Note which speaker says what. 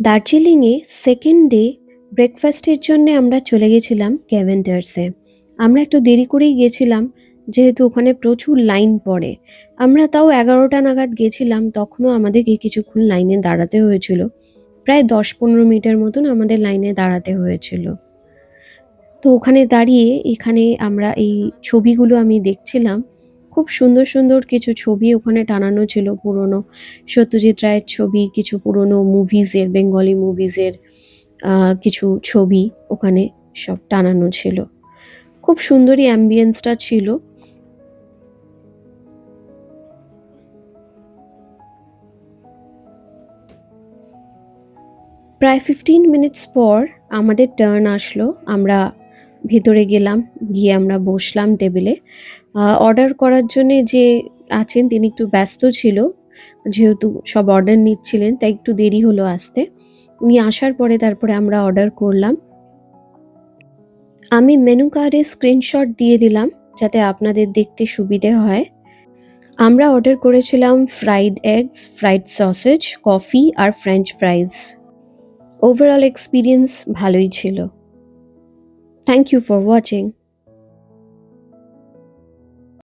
Speaker 1: দার্জিলিংয়ে second day ব্রেকফাস্টের জন্য আমরা চলে গেছিলাম ক্যাভেন্ডার্সে। আমরা একটু দেরি করেই গেছিলাম, যেহেতু ওখানে প্রচুর লাইন পড়ে। আমরা তাও 11টা নাগাদ গেছিলাম, তখনও আমাদেরকে কিছুক্ষণ লাইনে দাঁড়াতে হয়েছিল। প্রায় 10-15 মিনিটের মতন আমাদের লাইনে দাঁড়াতে হয়েছিল। তো ওখানে দাঁড়িয়ে এখানে আমরা এই ছবিগুলো আমি দেখছিলাম। খুব সুন্দর সুন্দর কিছু ছবি ওখানে টানানো ছিল, পুরনো সত্যজিৎ রায়ের ছবি, কিছু পুরনো মুভিজের, বেঙ্গলি মুভিজের কিছু ছবি ওখানে সব টানানো ছিল। খুব সুন্দরই অ্যাম্বিয়েন্সটা ছিল। প্রায় 15 মিনিটস পর আমাদের টার্ন আসলো। আমরা ভেতরে গেলাম, গিয়ে আমরা বসলাম টেবিলে। অর্ডার করার জন্যে যে আছেন তিনি একটু ব্যস্ত ছিল, যেহেতু সব অর্ডার নিচ্ছিলেন তাই একটু দেরি হলো আসতে। উনি আসার পরে তারপরে আমরা অর্ডার করলাম। আমি মেনু কার্ডে স্ক্রিনশট দিয়ে দিলাম যাতে আপনাদের দেখতে সুবিধে হয়। আমরা অর্ডার করেছিলাম fried eggs, fried sausage, coffee আর ফ্রেঞ্চ ফ্রাইজ। ওভারঅল এক্সপিরিয়েন্স ভালোই ছিল। Thank you for watching.